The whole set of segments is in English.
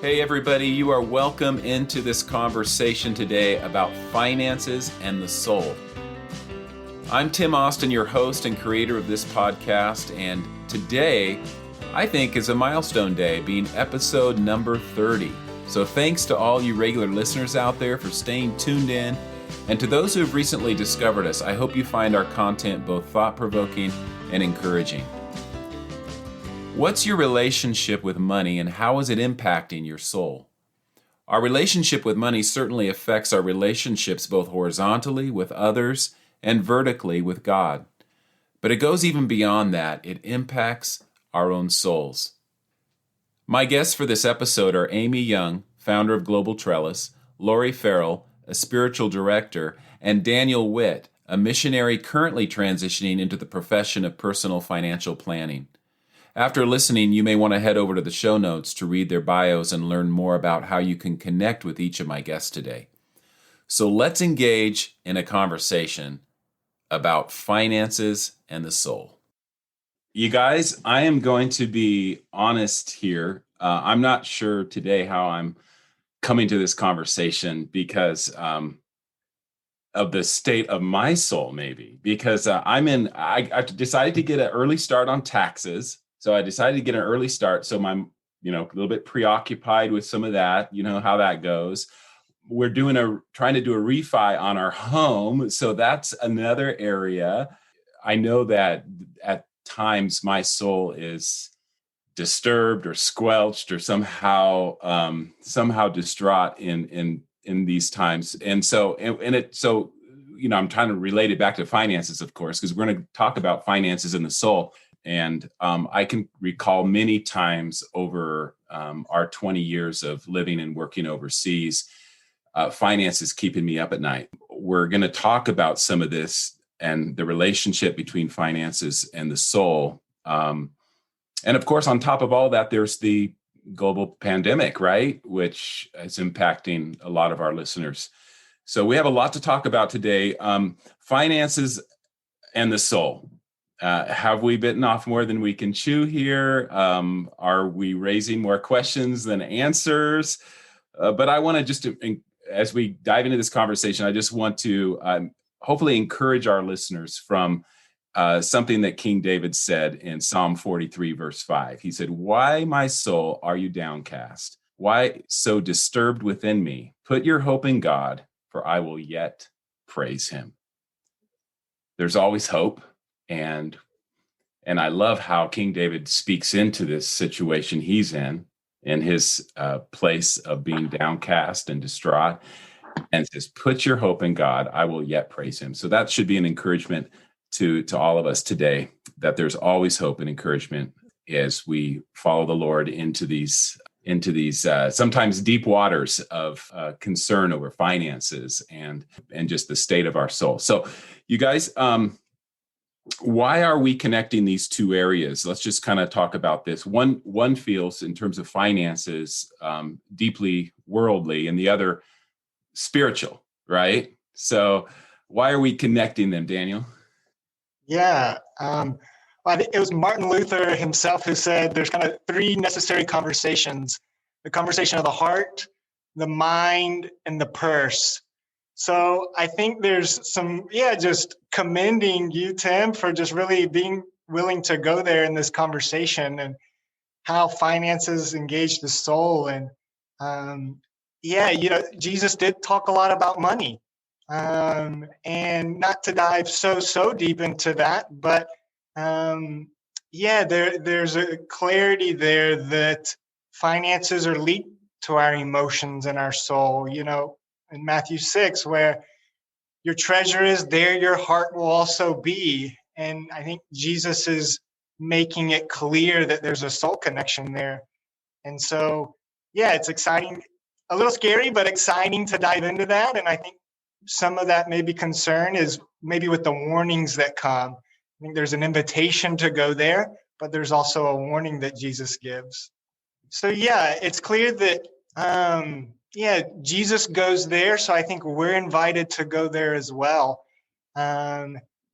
Hey everybody, you are welcome into this conversation today about finances and the soul. I'm Tim Austin, your host and creator of this podcast, and today I think is a milestone day, being episode number 30. So thanks to all you regular listeners out there for staying tuned in, and to those who have recently discovered us, I hope you find our content both thought-provoking and encouraging. What's your relationship with money and how is it impacting your soul? Our relationship with money certainly affects our relationships both horizontally with others and vertically with God. But it goes even beyond that. It impacts our own souls. My guests for this episode are Amy Young, founder of Global Trellis, Lori Ferrell, a spiritual director, and Daniel Whitt, a missionary currently transitioning into the profession of personal financial planning. After listening, you may want to head over to the show notes to read their bios and learn more about how you can connect with each of my guests today. So let's engage in a conversation about finances and the soul. You guys, I am going to be honest here. I'm not sure today how I'm coming to this conversation because of the state of my soul, maybe. Because I decided to get an early start on taxes. So I decided to get an early start. So I'm, a little bit preoccupied with some of that, how that goes. We're trying to do a refi on our home. So that's another area. I know that at times my soul is disturbed or squelched or somehow distraught in these times. And so, I'm trying to relate it back to finances, of course, because we're going to talk about finances and the soul. And I can recall many times over our 20 years of living and working overseas, finances keeping me up at night. We're going to talk about some of this and the relationship between finances and the soul. And of course, on top of all that, there's the global pandemic, right? Which is impacting a lot of our listeners. So we have a lot to talk about today. Finances and the soul. Have we bitten off more than we can chew here? Are we raising more questions than answers? But I want to as we dive into this conversation, I just want to hopefully encourage our listeners from something that King David said in Psalm 43, verse 5. He said, "Why, my soul, are you downcast? Why so disturbed within me? Put your hope in God, for I will yet praise him." There's always hope. And I love how King David speaks into this situation he's in his place of being downcast and distraught, and says, "Put your hope in God, I will yet praise him." So that should be an encouragement to all of us today, that there's always hope and encouragement as we follow the Lord into these sometimes deep waters of concern over finances and just the state of our soul. So you guys, why are we connecting these two areas? Let's just kind of talk about this. One feels in terms of finances deeply worldly, and the other spiritual, right? So why are we connecting them, Daniel? Yeah, it was Martin Luther himself who said there's kind of three necessary conversations: the conversation of the heart, the mind, and the purse. So I think there's just commending you, Tim, for just really being willing to go there in this conversation and how finances engage the soul. And Jesus did talk a lot about money, and not to dive so deep into that, but there's a clarity there that finances are linked to our emotions and our soul. In Matthew 6, where your treasure is, there your heart will also be. And I think Jesus is making it clear that there's a soul connection there. And so, it's exciting, a little scary, but exciting to dive into that. And I think some of that maybe concern is maybe with the warnings that come. I think there's an invitation to go there, but there's also a warning that Jesus gives. So, it's clear that Jesus goes there. So I think we're invited to go there as well.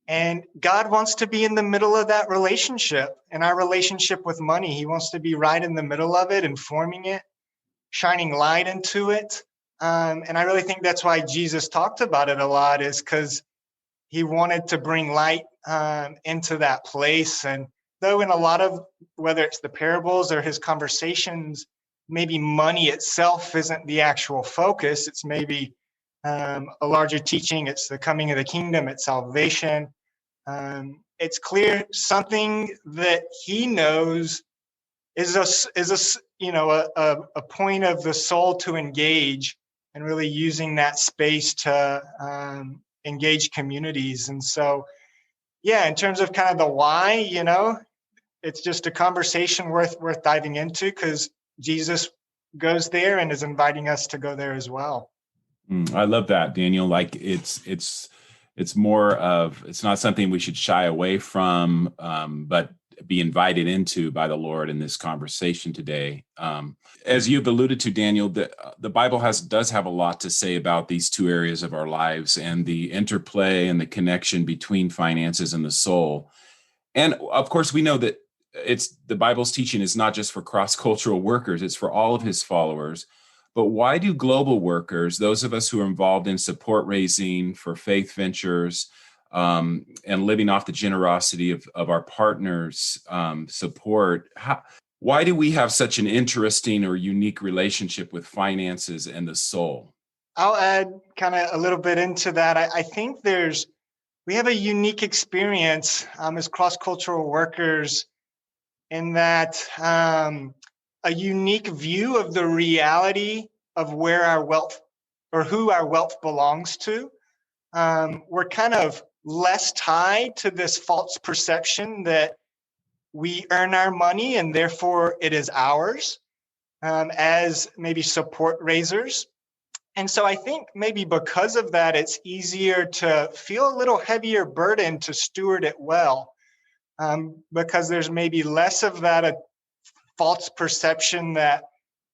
And God wants to be in the middle of that relationship, and our relationship with money. He wants to be right in the middle of it, informing it, shining light into it. And I really think that's why Jesus talked about it a lot, is because he wanted to bring light into that place. And though in a lot of, whether it's the parables or his conversations, maybe money itself isn't the actual focus. It's maybe a larger teaching. It's the coming of the kingdom. It's salvation. It's clear something that he knows is a point of the soul to engage, and really using that space to engage communities. And so, yeah, in terms of kind of the why, it's just a conversation worth diving into, because Jesus goes there and is inviting us to go there as well. I love that, Daniel. Like it's more of, it's not something we should shy away from, but be invited into by the Lord in this conversation today. As you've alluded to, Daniel, the Bible does have a lot to say about these two areas of our lives and the interplay and the connection between finances and the soul. And of course, we know that the Bible's teaching is not just for cross-cultural workers, it's for all of his followers. But why do global workers, those of us who are involved in support raising for faith ventures, and living off the generosity of our partners' support, why do we have such an interesting or unique relationship with finances and the soul? I'll add kind of a little bit into that. I think we have a unique experience as cross-cultural workers, in that a unique view of the reality of where our wealth, or who our wealth belongs to. We're kind of less tied to this false perception that we earn our money and therefore it is ours, as maybe support raisers. And so I think maybe because of that, it's easier to feel a little heavier burden to steward it well, because there's maybe less of that false perception that,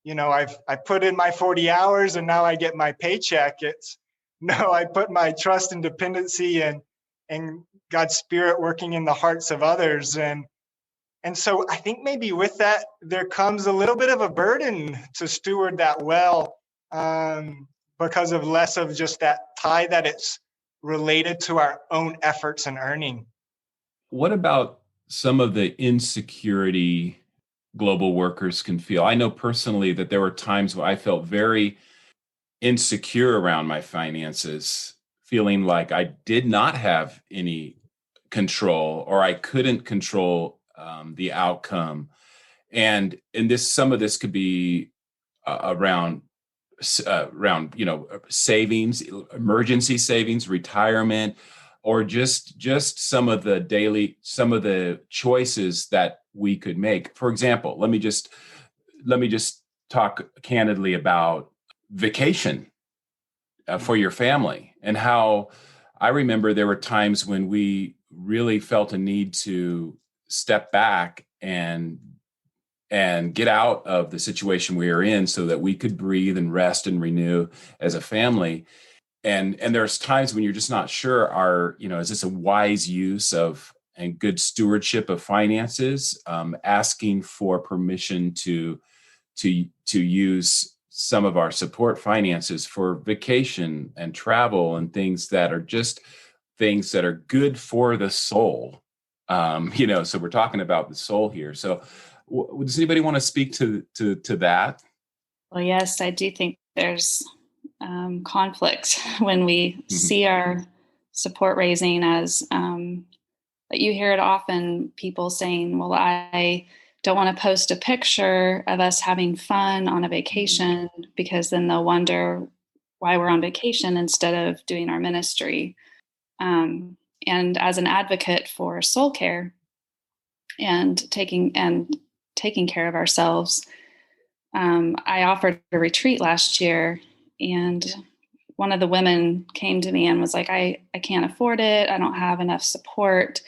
I put in my 40 hours and now I get my paycheck. It's, no, I put my trust and dependency and God's Spirit working in the hearts of others. And so I think maybe with that, there comes a little bit of a burden to steward that well, because of less of just that tie that it's related to our own efforts and earning. What about some of the insecurity global workers can feel? I know personally that there were times where I felt very insecure around my finances, feeling like I did not have any control, or I couldn't control the outcome. And some of this could be around savings, emergency savings, retirement, or just some of the choices that we could make. For example, let me just talk candidly about vacation for your family, and how I remember there were times when we really felt a need to step back and get out of the situation we were in so that we could breathe and rest and renew as a family. And there's times when you're just not sure, is this a wise use of and good stewardship of finances, asking for permission to use some of our support finances for vacation and travel and things that are good for the soul. So we're talking about the soul here. So does anybody want to speak to that? Well, yes, I do think there's conflict when we see our support raising as, but you hear it often, people saying, well, I don't want to post a picture of us having fun on a vacation, because then they'll wonder why we're on vacation instead of doing our ministry. And as an advocate for soul care and taking care of ourselves, I offered a retreat last year, and one of the women came to me and was like, I can't afford it. I don't have enough support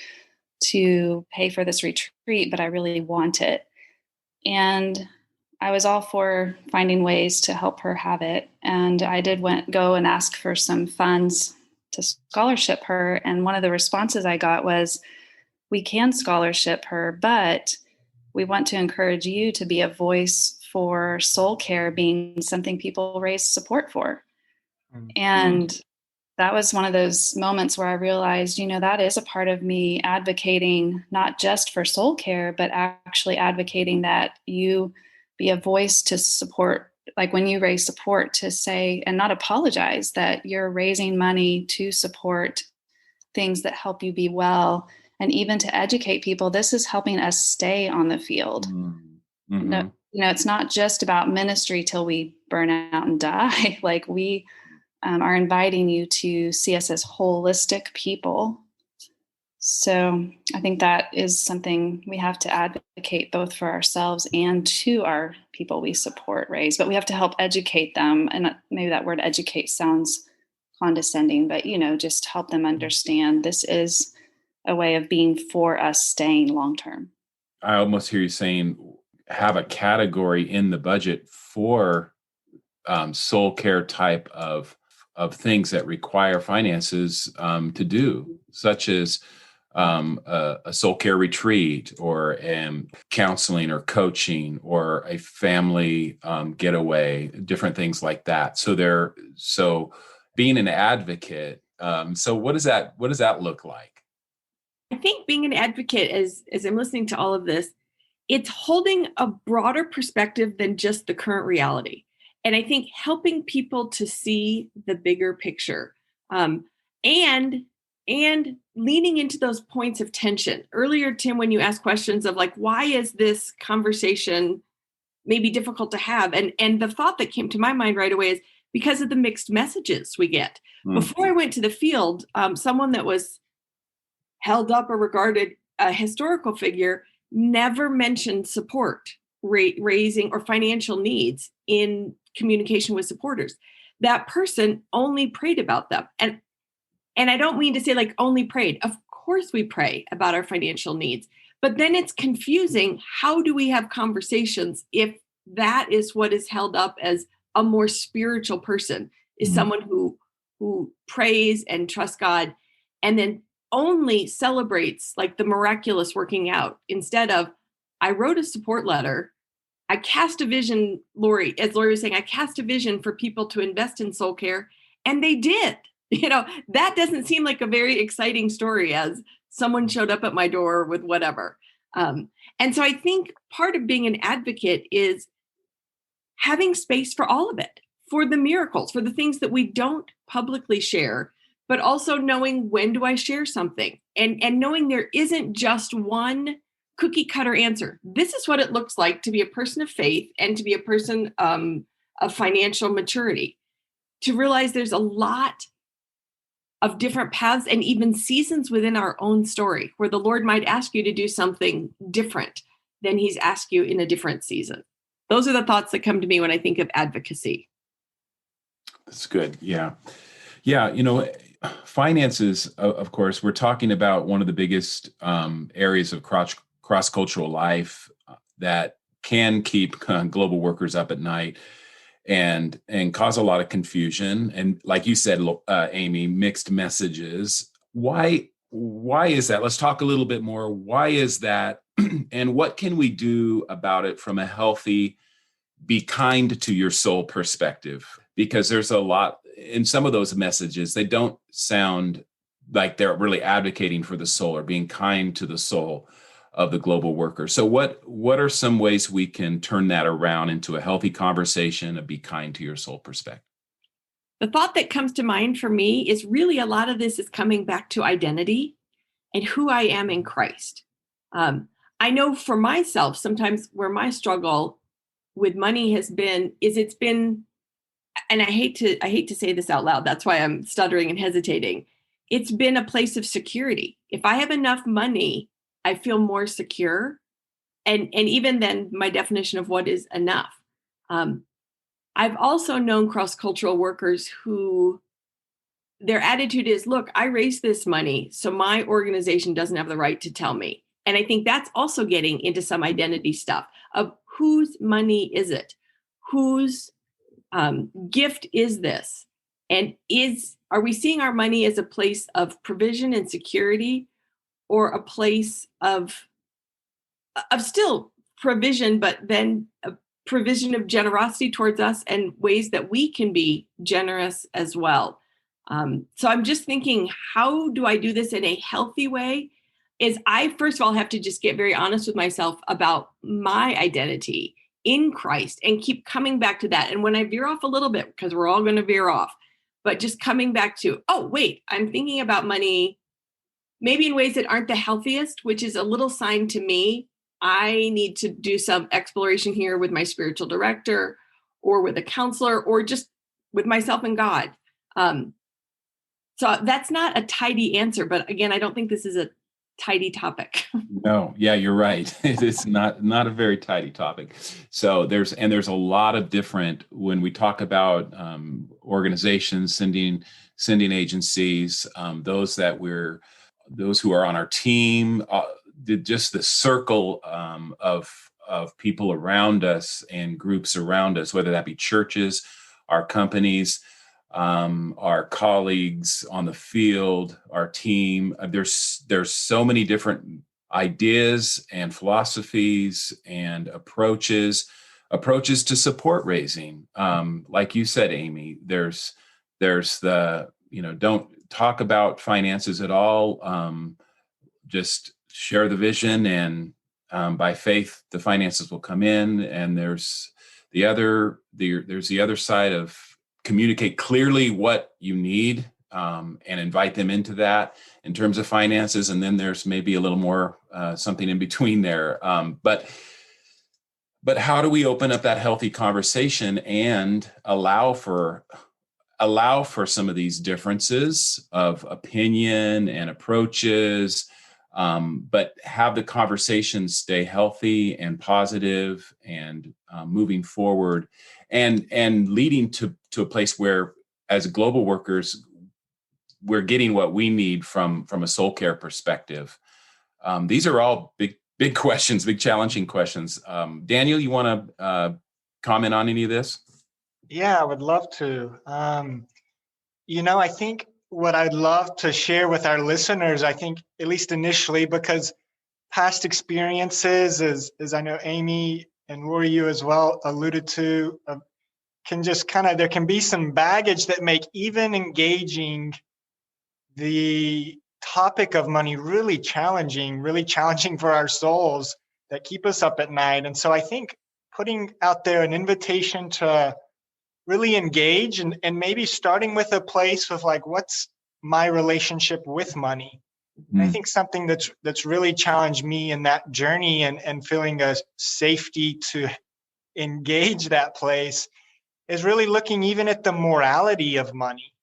to pay for this retreat, but I really want it. And I was all for finding ways to help her have it. And I did go and ask for some funds to scholarship her. And one of the responses I got was, we can scholarship her, but we want to encourage you to be a voice for soul care being something people raise support for. And that was one of those moments where I realized, that is a part of me advocating not just for soul care, but actually advocating that you be a voice to support, like when you raise support, to say and not apologize that you're raising money to support things that help you be well, and even to educate people. This is helping us stay on the field. Mm-hmm. No, it's not just about ministry till we burn out and die. Like we are inviting you to see us as holistic people. So I think that is something we have to advocate both for ourselves and to our people we support, raise, but we have to help educate them. And maybe that word educate sounds condescending, but, just help them understand this is a way of being for us staying long-term. I almost hear you saying have a category in the budget for soul care type of things that require finances to do, such as a soul care retreat or counseling or coaching or a family getaway, different things like that. So being an advocate. So what does that look like? I think being an advocate, as I'm listening to all of this, it's holding a broader perspective than just the current reality. And I think helping people to see the bigger picture, and leaning into those points of tension. Earlier, Tim, when you asked questions of like, why is this conversation maybe difficult to have? And the thought that came to my mind right away is because of the mixed messages we get. Mm-hmm. Before I went to the field, someone that was held up or regarded a historical figure never mentioned support, raising or financial needs in communication with supporters. That person only prayed about them. And I don't mean to say like only prayed. Of course we pray about our financial needs, but then it's confusing. How do we have conversations if that is what is held up as a more spiritual person, is someone who prays and trusts God and then only celebrates like the miraculous working out instead of, I wrote a support letter. I cast a vision, Lori, as Lori was saying, I cast a vision for people to invest in soul care, and they did. That doesn't seem like a very exciting story as someone showed up at my door with whatever. And so I think part of being an advocate is having space for all of it, for the miracles, for the things that we don't publicly share, but also knowing when do I share something and knowing there isn't just one cookie cutter answer. This is what it looks like to be a person of faith and to be a person of financial maturity, to realize there's a lot of different paths and even seasons within our own story where the Lord might ask you to do something different than he's asked you in a different season. Those are the thoughts that come to me when I think of advocacy. That's good. Yeah. Yeah. Finances, of course, we're talking about one of the biggest areas of cross-cultural life that can keep global workers up at night and cause a lot of confusion. And like you said, Amy, mixed messages. Why is that? Let's talk a little bit more. Why is that? And what can we do about it from a healthy, be kind to your soul perspective? Because there's a lot in some of those messages, they don't sound like they're really advocating for the soul or being kind to the soul of the global worker. So what are some ways we can turn that around into a healthy conversation of be kind to your soul perspective? The thought that comes to mind for me is really a lot of this is coming back to identity and who I am in Christ. I know for myself, sometimes where my struggle with money has been, it's been, and I hate to say this out loud, that's why I'm stuttering and hesitating. It's been a place of security. If I have enough money, I feel more secure. And even then, my definition of what is enough. I've also known cross-cultural workers who their attitude is, look, I raised this money, so my organization doesn't have the right to tell me. And I think that's also getting into some identity stuff of whose money is it? Whose gift is this? And are we seeing our money as a place of provision and security, or a place of still provision, but then a provision of generosity towards us and ways that we can be generous as well. So I'm just thinking, how do I do this in a healthy way? Is I, first of all, have to just get very honest with myself about my identity in Christ and keep coming back to that. And when I veer off a little bit, because we're all going to veer off, but just coming back to, oh, wait, I'm thinking about money maybe in ways that aren't the healthiest, which is a little sign to me I need to do some exploration here with my spiritual director or with a counselor or just with myself and God. So that's not a tidy answer, but again, I don't think this is a tidy topic. No, yeah, you're right. It is not a very tidy topic. So there's a lot of different, when we talk about organizations, sending agencies, those who are on our team, just the circle of people around us and groups around us, whether that be churches, our companies, our colleagues on the field, our team. There's so many different ideas and philosophies and approaches to support raising. Like you said, Amy, there's the, don't talk about finances at all. Just share the vision, and by faith, the finances will come in. And there's the other side of communicate clearly what you need, and invite them into that in terms of finances. And then there's maybe a little more something in between there. But how do we open up that healthy conversation and allow for some of these differences of opinion and approaches, but have the conversation stay healthy and positive and moving forward, and leading to a place where, as global workers, we're getting what we need from a soul care perspective. These are all big questions, big challenging questions. Daniel, you want to comment on any of this? Yeah, I would love to. I think what I'd love to share with our listeners, I think, at least initially, because past experiences, as I know Amy and Rory, you as well alluded to, can just there can be some baggage that make even engaging the topic of money really challenging for our souls, that keep us up at night. And so I think putting out there an invitation to really engage, and maybe starting with a place of like, what's my relationship with money? Mm-hmm. I think something that's really challenged me in that journey and feeling a safety to engage that place is really looking even at the morality of money.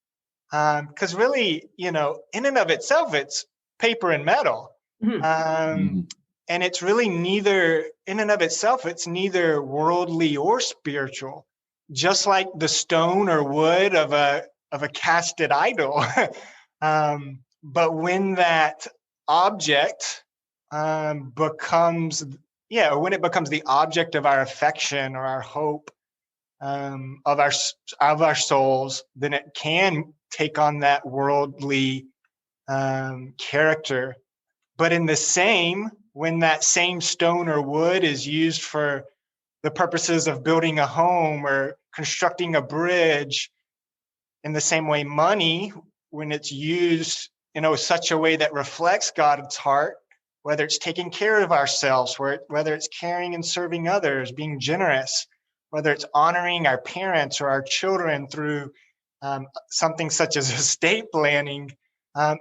Because really, in and of itself, it's paper and metal. Mm-hmm. And it's really neither, in and of itself, it's neither worldly or spiritual. Just like the stone or wood of a casted idol. But when that object becomes the object of our affection or our hope, of our souls, then it can take on that worldly character. But when that same stone or wood is used for the purposes of building a home or constructing a bridge, in the same way, money, when it's used in such a way that reflects God's heart, whether it's taking care of ourselves, whether it's caring and serving others, being generous, whether it's honoring our parents or our children through something such as estate planning,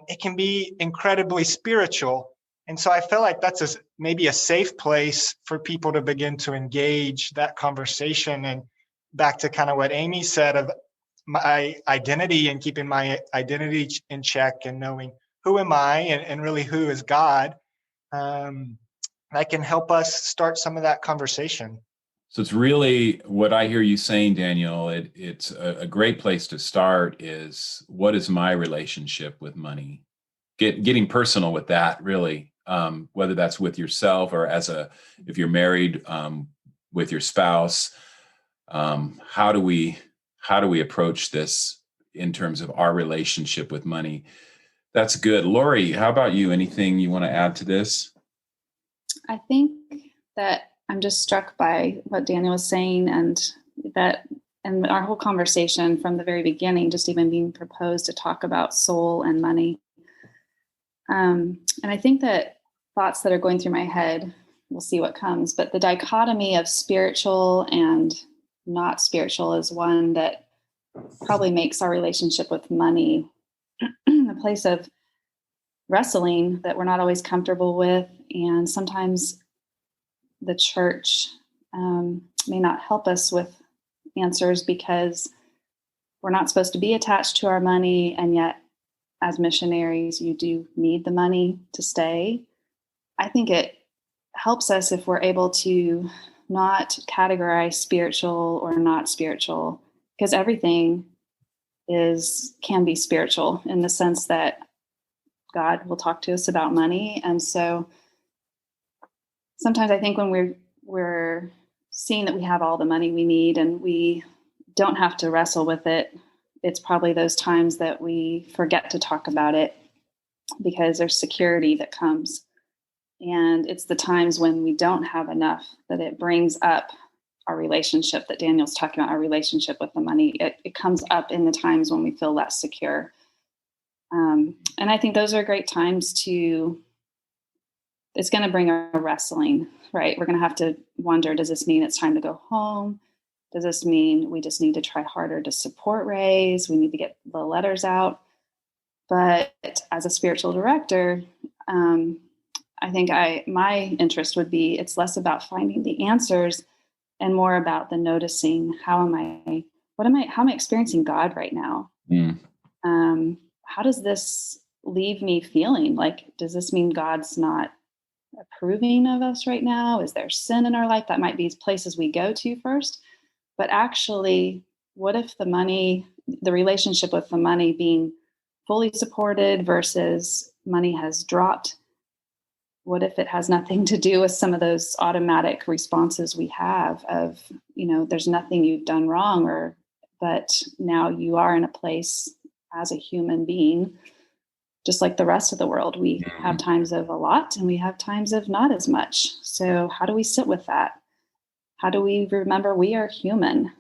it can be incredibly spiritual. And so I feel like that's maybe a safe place for people to begin to engage that conversation. And back to kind of what Amy said of my identity and keeping my identity in check and knowing who am I and really who is God, that can help us start some of that conversation. So it's really what I hear you saying, Daniel. It's a great place to start is, what is my relationship with money? Getting personal with that, really, whether that's with yourself or if you're married, with your spouse. How do we approach this in terms of our relationship with money? That's good. Lori, how about you? Anything you want to add to this? I think that I'm just struck by what Daniel was saying, and our whole conversation from the very beginning, just even being proposed to talk about soul and money. And I think that thoughts that are going through my head, we'll see what comes, but the dichotomy of spiritual and not spiritual is one that probably makes our relationship with money a place of wrestling that we're not always comfortable with. And sometimes the church may not help us with answers because we're not supposed to be attached to our money. And yet, as missionaries, you do need the money to stay. I think it helps us if we're able to not categorize spiritual or not spiritual, because everything can be spiritual in the sense that God will talk to us about money. And so sometimes I think when we're seeing that we have all the money we need and we don't have to wrestle with it, it's probably those times that we forget to talk about it because there's security that comes. And it's the times when we don't have enough that it brings up our relationship that Daniel's talking about, our relationship with the money. It comes up in the times when we feel less secure. And I think those are great times it's going to bring a wrestling, right? We're going to have to wonder, does this mean it's time to go home? Does this mean we just need to try harder to support raise? We need to get the letters out. But as a spiritual director, I think my interest would be, it's less about finding the answers and more about the noticing. How am I experiencing God right now? How does this leave me feeling? Like, does this mean God's not approving of us right now? Is there sin in our life? That might be places we go to first. But actually, what if the relationship with the money being fully supported versus money has dropped? What if it has nothing to do with some of those automatic responses we have of, there's nothing you've done wrong, but now you are in a place as a human being, just like the rest of the world. We have times of a lot and we have times of not as much. So how do we sit with that? How do we remember we are human?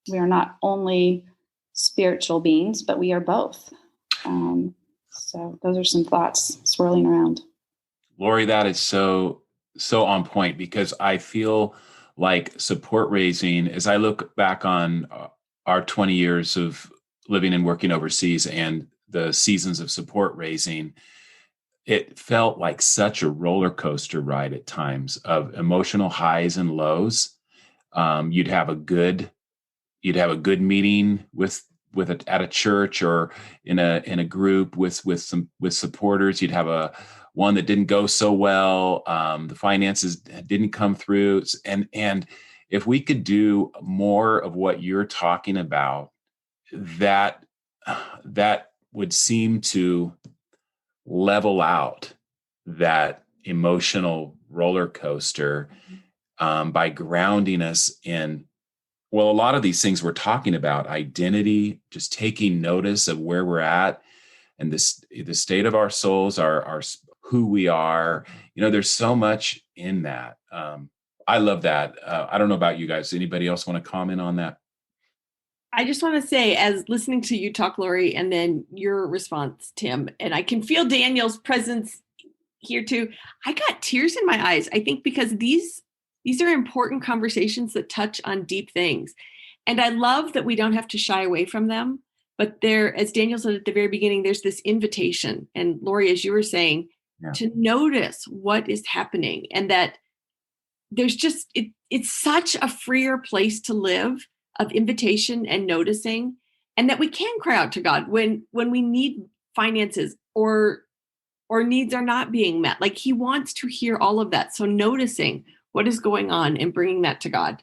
We are not only spiritual beings, but we are both. So those are some thoughts swirling around. Lori, that is so on point, because I feel like support raising, as I look back on our 20 years of living and working overseas and the seasons of support raising, it felt like such a roller coaster ride at times of emotional highs and lows. You'd have a good meeting at a church or in a group with supporters. You'd have one that didn't go so well. The finances didn't come through. And if we could do more of what you're talking about, that would seem to level out that emotional roller coaster by grounding us in, well, a lot of these things we're talking about, identity, just taking notice of where we're at and the state of our souls, our who we are. There's so much in that. I love that. I don't know about you guys. Anybody else want to comment on that? I just want to say, as listening to you talk, Lori, and then your response, Tim, and I can feel Daniel's presence here too. I got tears in my eyes, I think, because these are important conversations that touch on deep things. And I love that we don't have to shy away from them. But there, as Daniel said at the very beginning, there's this invitation. And Lori, as you were saying, to notice what is happening, and that there's just, it's such a freer place to live, of invitation and noticing, and that we can cry out to God when we need finances or needs are not being met. Like, he wants to hear all of that. So noticing what is going on and bringing that to God.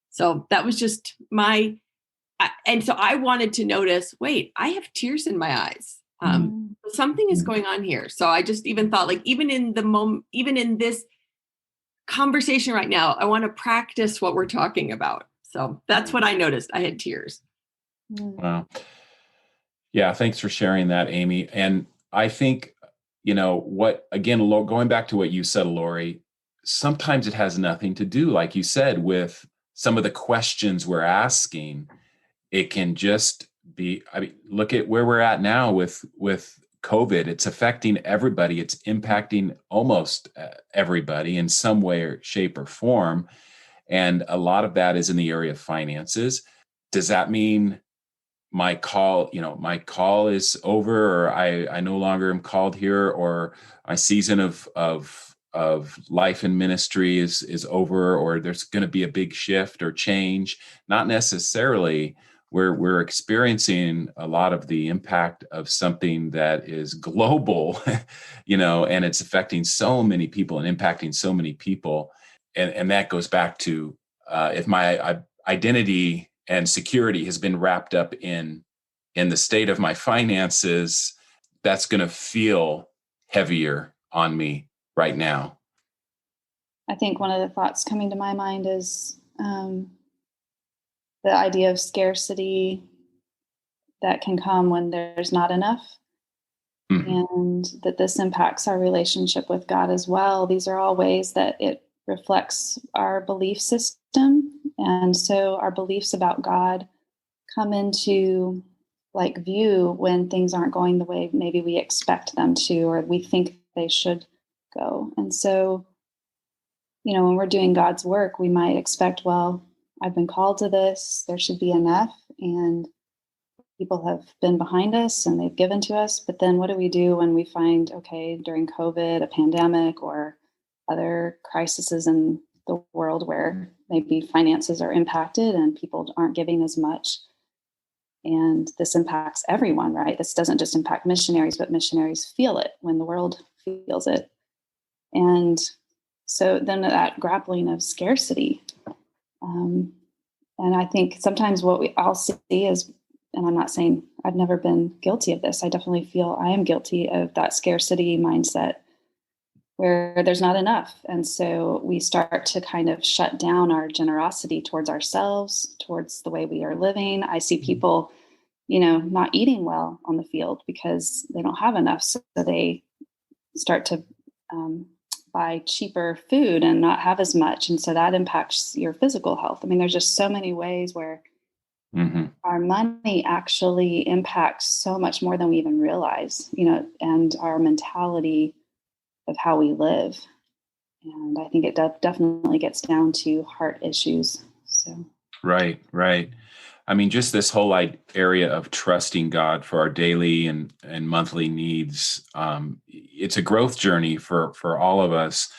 So that was just and so I wanted to notice, wait, I have tears in my eyes. Something is going on here. So I just even thought, like, even in the moment, even in this conversation right now, I want to practice what we're talking about. So that's what I noticed. I had tears. Wow. Yeah. Thanks for sharing that, Amy. And I think, going back to what you said, Lori, sometimes it has nothing to do, like you said, with some of the questions we're asking. It can just be, I mean, look at where we're at now with COVID. It's affecting everybody. It's impacting almost everybody in some way or shape or form. And a lot of that is in the area of finances. Does that mean my call is over, or I no longer am called here, or my season of life and ministry is over, or there's going to be a big shift or change? Not necessarily. We're experiencing a lot of the impact of something that is global, and it's affecting so many people and impacting so many people. And that goes back to if my identity and security has been wrapped up in the state of my finances, that's going to feel heavier on me right now. I think one of the thoughts coming to my mind is the idea of scarcity that can come when there's not enough. Mm-hmm. And that this impacts our relationship with God as well. These are all ways that it reflects our belief system. And so our beliefs about God come into view when things aren't going the way maybe we expect them to, or we think they should go. And so, when we're doing God's work, we might expect, well, I've been called to this, there should be enough, and people have been behind us and they've given to us. But then what do we do when we find, okay, during COVID, a pandemic, or other crises in the world where maybe finances are impacted and people aren't giving as much? And this impacts everyone, right? This doesn't just impact missionaries, but missionaries feel it when the world feels it. And so then that grappling of scarcity. And I think sometimes what I'll see is, and I'm not saying I've never been guilty of this, I definitely feel I am guilty of that scarcity mindset where there's not enough. And so we start to kind of shut down our generosity towards ourselves, towards the way we are living. I see people, not eating well on the field because they don't have enough. So they start to buy cheaper food and not have as much. And so that impacts your physical health. I mean, there's just so many ways where mm-hmm. our money actually impacts so much more than we even realize, and our mentality of how we live. And I think it definitely gets down to heart issues. So Right. I mean, just this whole area of trusting God for our daily and monthly needs. It's a growth journey for all of us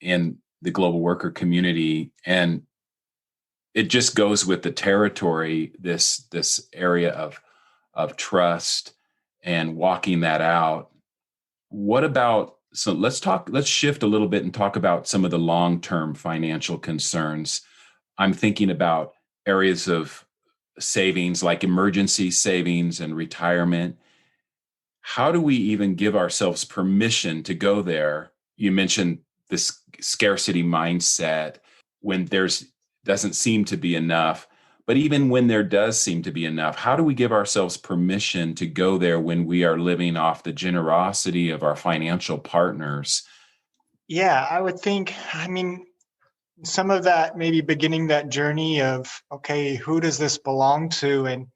in the global worker community. And it just goes with the territory, this area of trust and walking that out. What about, so let's shift a little bit and talk about some of the long-term financial concerns. I'm thinking about areas of savings like emergency savings and retirement. How do we even give ourselves permission to go there? You mentioned this scarcity mindset when doesn't seem to be enough, but even when there does seem to be enough, how do we give ourselves permission to go there when we are living off the generosity of our financial partners? Yeah, I would think, some of that, maybe beginning that journey of, okay, who does this belong to? And,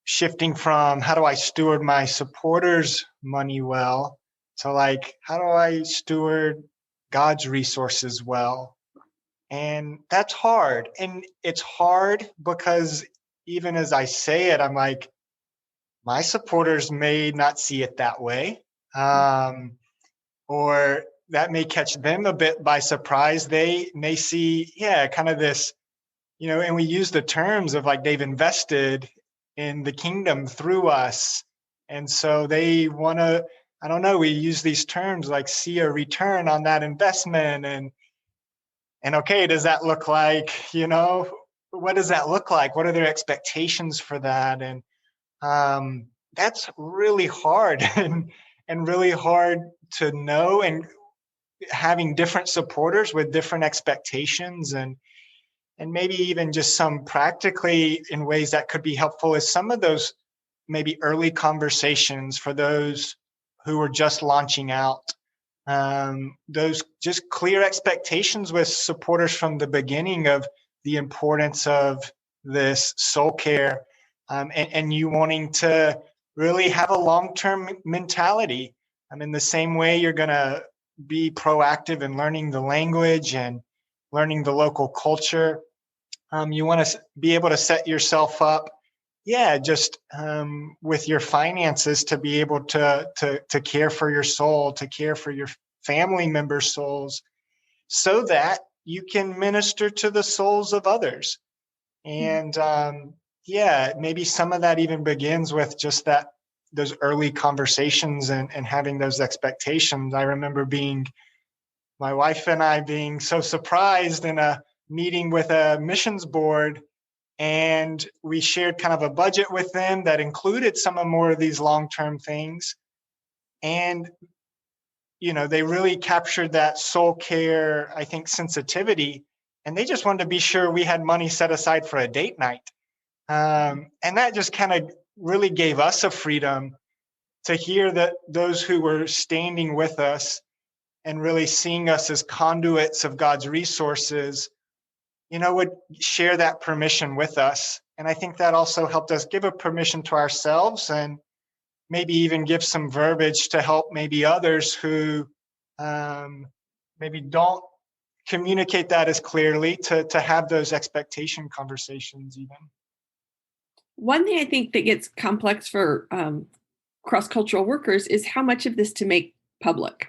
shifting from how do I steward my supporters' money well to how do I steward God's resources well? And that's hard. And it's hard because even as I say it, I'm like, my supporters may not see it that way. Or that may catch them a bit by surprise. They may see, kind of this, and we use the terms of they've invested in the kingdom through us. And so they want to, I don't know, we use these terms see a return on that investment. And okay, does that look like, what does that look like? What are their expectations for that? And that's really hard and really hard to know, and having different supporters with different expectations and maybe even just some practically in ways that could be helpful is some of those maybe early conversations for those who are just launching out those just clear expectations with supporters from the beginning of the importance of this soul care, and you wanting to really have a long-term mentality. In the same way you're going to be proactive in learning the language and learning the local culture. You want to be able to set yourself up, just with your finances to be able to care for your soul, to care for your family members' souls, so that you can minister to the souls of others. And maybe some of that even begins with just those early conversations and having those expectations. I remember my wife and I being so surprised in a meeting with a missions board, and we shared kind of a budget with them that included some of more of these long-term things. And, they really captured that soul care, I think, sensitivity, and they just wanted to be sure we had money set aside for a date night. And that just kind of really gave us a freedom to hear that those who were standing with us and really seeing us as conduits of God's resources, would share that permission with us. And I think that also helped us give a permission to ourselves, and maybe even give some verbiage to help maybe others who maybe don't communicate that as clearly, to have those expectation conversations even. One thing I think that gets complex for cross-cultural workers is how much of this to make public.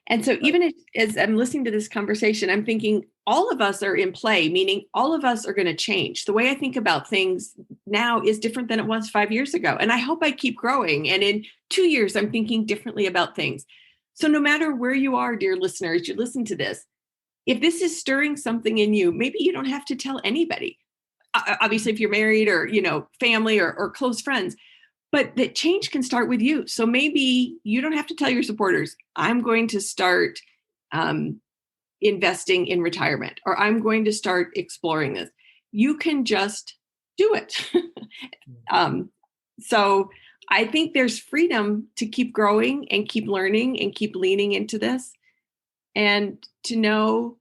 And so even as I'm listening to this conversation, I'm thinking all of us are in play, meaning all of us are going to change. The way I think about things now is different than it was 5 years ago. And I hope I keep growing. And in 2 years, I'm thinking differently about things. So no matter where you are, dear listeners, you listen to this, if this is stirring something in you, maybe you don't have to tell anybody. Obviously, if you're married or, family or close friends, but that change can start with you. So maybe you don't have to tell your supporters, I'm going to start investing in retirement, or I'm going to start exploring this. You can just do it. So I think there's freedom to keep growing and keep learning and keep leaning into this, and to know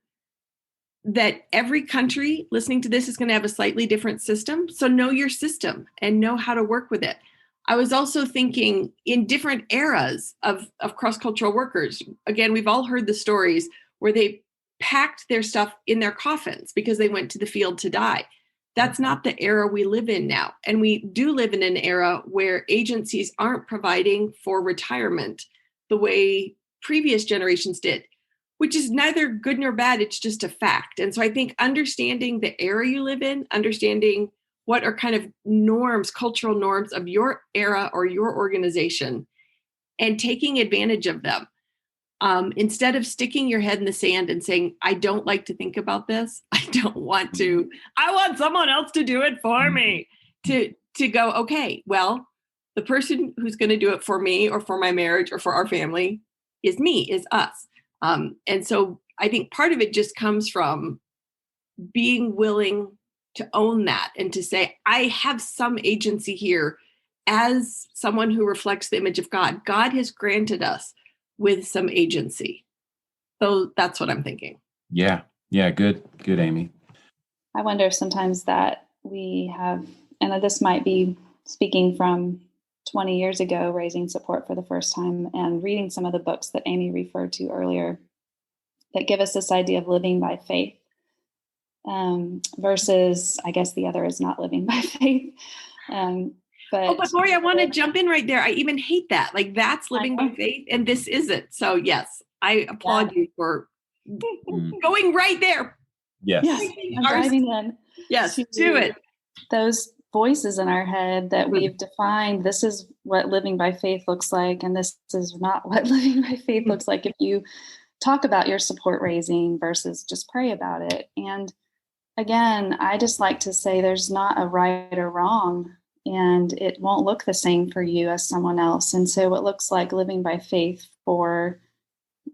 that every country listening to this is going to have a slightly different system. So know your system and know how to work with it. I was also thinking in different eras of cross-cultural workers. Again, we've all heard the stories where they packed their stuff in their coffins because they went to the field to die. That's not the era we live in now. And we do live in an era where agencies aren't providing for retirement the way previous generations did, which is neither good nor bad. It's just a fact. And so I think understanding the era you live in, understanding what are kind of norms, cultural norms of your era or your organization, and taking advantage of them. Instead of sticking your head in the sand and saying, I don't like to think about this. I don't want to. I want someone else to do it for me. To go, okay, well, the person who's going to do it for me or for my marriage or for our family is me, is us. And so I think part of it just comes from being willing to own that and to say, I have some agency here as someone who reflects the image of God. God has granted us with some agency. So that's what I'm thinking. Yeah. Good, Amy. I wonder sometimes that we have, and this might be speaking from 20 years ago, raising support for the first time and reading some of the books that Amy referred to earlier that give us this idea of living by faith. Versus, I guess the other is not living by faith. But Lori, I want to jump in right there. I even hate that. Like, that's living by faith, and this isn't. So yes, I applaud you for going right there. Yes. I'm diving in. Yes, do it. Those voices in our head that we've defined, this is what living by faith looks like, and this is not what living by faith looks like if you talk about your support raising versus just pray about it. And again, I just like to say there's not a right or wrong, and it won't look the same for you as someone else. And so what looks like living by faith for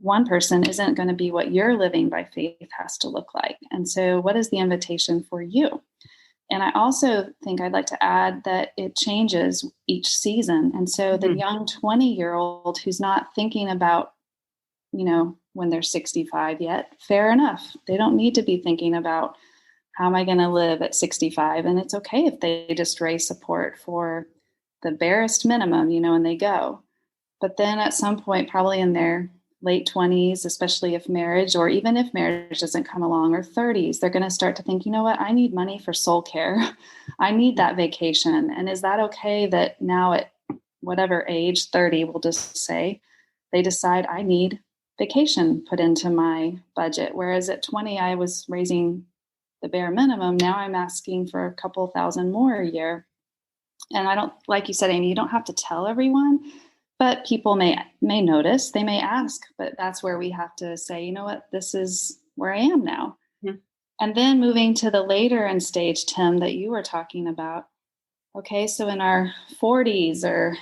one person isn't going to be what your living by faith has to look like. And so what is the invitation for you? And I also think I'd like to add that it changes each season. And so the young 20-year-old who's not thinking about when they're 65 yet. Fair enough. They don't need to be thinking about how am I going to live at 65? And it's okay if they just raise support for the barest minimum, and they go. But then at some point, probably in their late 20s, especially if marriage, or even if marriage doesn't come along, or 30s, they're going to start to think, you know what, I need money for soul care. I need that vacation. And is that okay that now at whatever age, 30, we'll just say, they decide I need vacation put into my budget. Whereas at 20, I was raising the bare minimum. Now I'm asking for a couple thousand more a year. And I don't, like you said, Amy, you don't have to tell everyone, but people may notice, they may ask, but that's where we have to say, you know what, this is where I am now. Yeah. And then moving to the later in stage, Tim, that you were talking about. Okay, so in our 40s or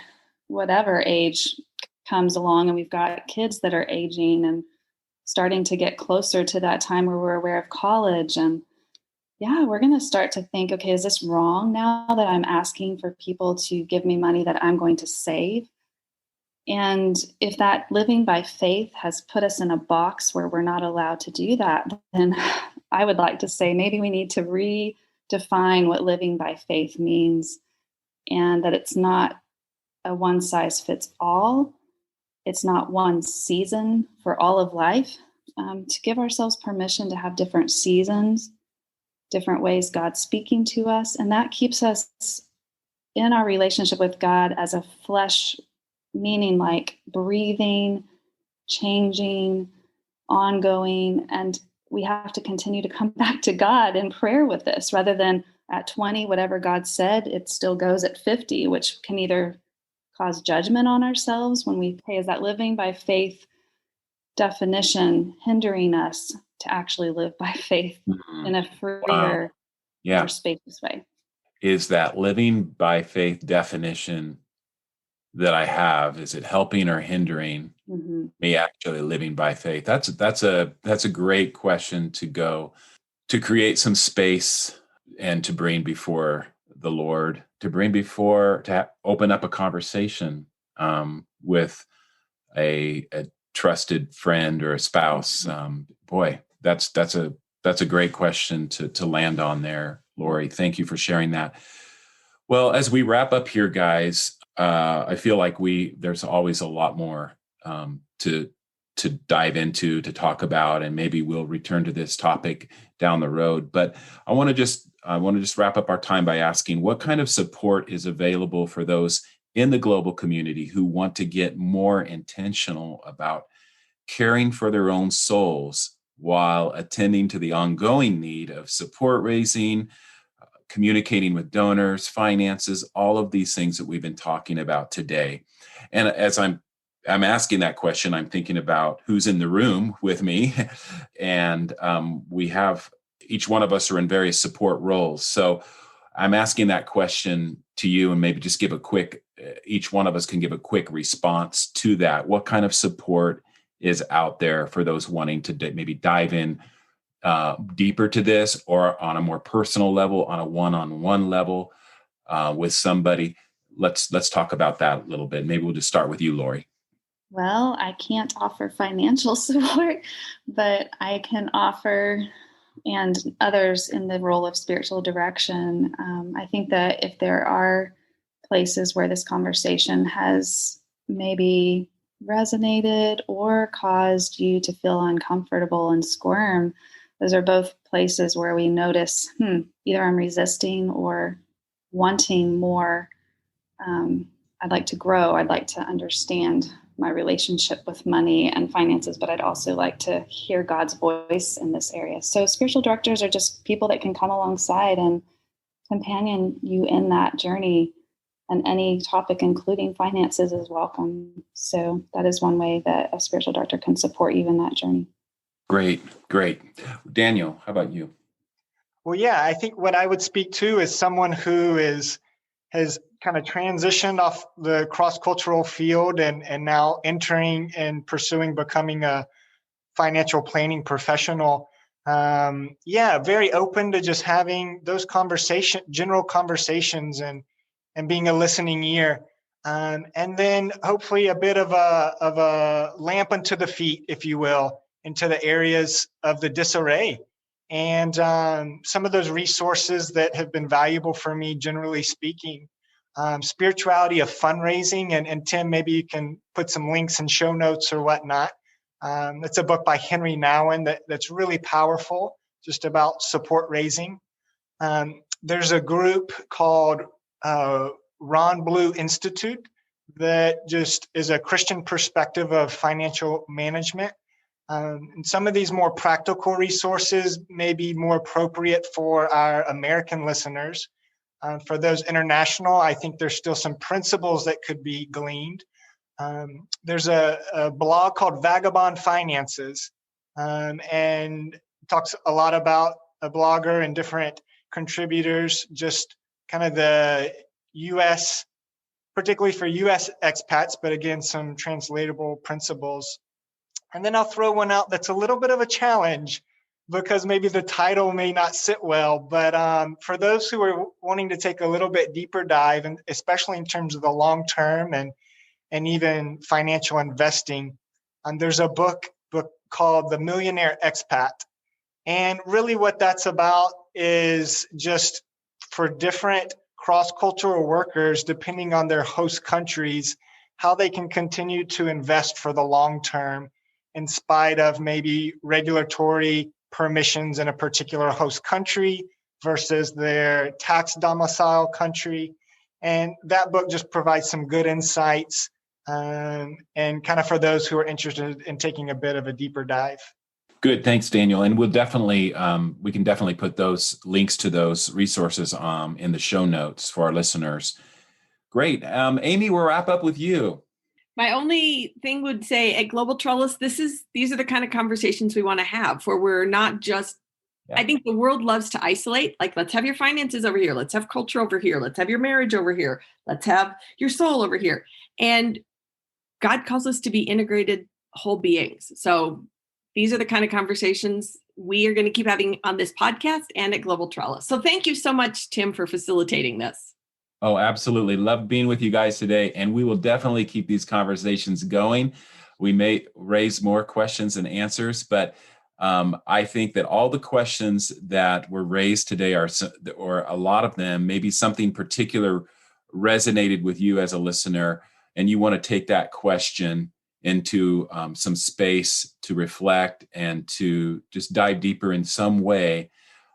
whatever age comes along, and we've got kids that are aging and starting to get closer to that time where we're aware of college. And yeah, we're going to start to think, okay, is this wrong now that I'm asking for people to give me money that I'm going to save? And if that living by faith has put us in a box where we're not allowed to do that, then I would like to say maybe we need to redefine what living by faith means, and that it's not a one size fits all. It's not one season for all of life. To give ourselves permission to have different seasons, different ways God's speaking to us. And that keeps us in our relationship with God as a flesh, meaning like breathing, changing, ongoing. And we have to continue to come back to God in prayer with this, rather than at 20, whatever God said, it still goes at 50, which can either cause judgment on ourselves when we pray, is that living by faith definition hindering us to actually live by faith in a freer, more spacious way? Is that living by faith definition that I have, is it helping or hindering me actually living by faith? That's a great question to go to create some space and to bring before the Lord, to open up a conversation with a trusted friend or a spouse. Boy, that's a great question to land on there, Lori. Thank you for sharing that. Well, as we wrap up here, guys, I feel like there's always a lot more to dive into, to talk about, and maybe we'll return to this topic down the road. But I want to just wrap up our time by asking, what kind of support is available for those in the global community who want to get more intentional about caring for their own souls while attending to the ongoing need of support raising, communicating with donors, finances, all of these things that we've been talking about today? And as I'm asking that question, I'm thinking about who's in the room with me. And we have, each one of us are in various support roles. So I'm asking that question to you, and maybe just each one of us can give a quick response to that. What kind of support is out there for those wanting to maybe dive in deeper to this, or on a more personal level, on a one-on-one level with somebody? Let's talk about that a little bit. Maybe we'll just start with you, Lori. Well, I can't offer financial support, but I can offer, and others in the role of spiritual direction. I think that if there are places where this conversation has maybe resonated or caused you to feel uncomfortable and squirm, those are both places where we notice, either I'm resisting or wanting more. I'd like to grow. I'd like to understand my relationship with money and finances, but I'd also like to hear God's voice in this area. So spiritual directors are just people that can come alongside and companion you in that journey, and any topic, including finances, is welcome. So that is one way that a spiritual director can support you in that journey. Great. Daniel, how about you? Well, yeah, I think what I would speak to is someone who has kind of transitioned off the cross-cultural field and now entering and pursuing becoming a financial planning professional. Very open to just having those general conversations and being a listening ear. and then hopefully a bit of a lamp unto the feet, if you will, into the areas of the disarray. And some of those resources that have been valuable for me, generally speaking, spirituality of fundraising. And Tim, maybe you can put some links in show notes or whatnot. It's a book by Henry Nouwen that's really powerful, just about support raising. There's a group called Ron Blue Institute that just is a Christian perspective of financial management. And some of these more practical resources may be more appropriate for our American listeners. For those international, I think there's still some principles that could be gleaned. There's a blog called Vagabond Finances, and talks a lot about a blogger and different contributors, just kind of the U.S., particularly for U.S. expats, but again, some translatable principles. And then I'll throw one out that's a little bit of a challenge because maybe the title may not sit well, but for those who are wanting to take a little bit deeper dive, and especially in terms of the long term and even financial investing, there's a book called The Millionaire Expat. And really what that's about is just for different cross-cultural workers, depending on their host countries, how they can continue to invest for the long term in spite of maybe regulatory permissions in a particular host country versus their tax domicile country. And that book just provides some good insights and kind of for those who are interested in taking a bit of a deeper dive. Good. Thanks, Daniel. And we'll definitely, we can definitely put those links to those resources in the show notes for our listeners. Great. Amy, we'll wrap up with you. My only thing would say at Global Trellis, these are the kind of conversations we want to have where we're not just, I think the world loves to isolate, like, let's have your finances over here. Let's have culture over here. Let's have your marriage over here. Let's have your soul over here. And God calls us to be integrated whole beings. So these are the kind of conversations we are going to keep having on this podcast and at Global Trellis. So thank you so much, Tim, for facilitating this. Oh, absolutely. Love being with you guys today. And we will definitely keep these conversations going. We may raise more questions and answers, but I think that all the questions that were raised today or a lot of them, maybe something particular resonated with you as a listener, and you want to take that question into some space to reflect and to just dive deeper in some way.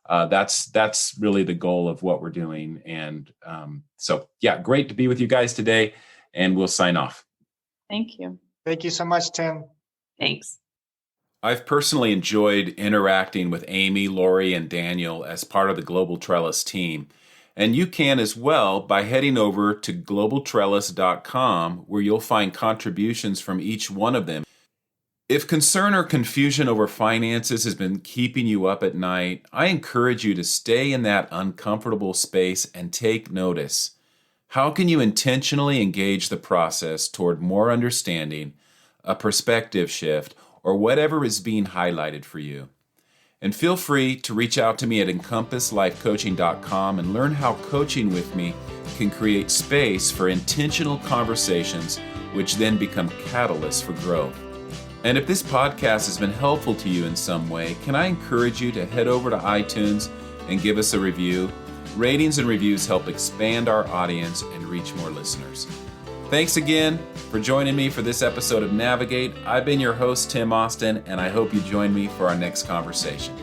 That's really the goal of what we're doing. And so, yeah, great to be with you guys today, and we'll sign off. Thank you. Thank you so much, Tim. Thanks. I've personally enjoyed interacting with Amy, Lori, and Daniel as part of the Global Trellis team. And you can as well by heading over to globaltrellis.com, where you'll find contributions from each one of them. If concern or confusion over finances has been keeping you up at night, I encourage you to stay in that uncomfortable space and take notice. How can you intentionally engage the process toward more understanding, a perspective shift, or whatever is being highlighted for you? And feel free to reach out to me at encompasslifecoaching.com and learn how coaching with me can create space for intentional conversations, which then become catalysts for growth. And if this podcast has been helpful to you in some way, can I encourage you to head over to iTunes and give us a review? Ratings and reviews help expand our audience and reach more listeners. Thanks again for joining me for this episode of Navigate. I've been your host, Tim Austin, and I hope you join me for our next conversation.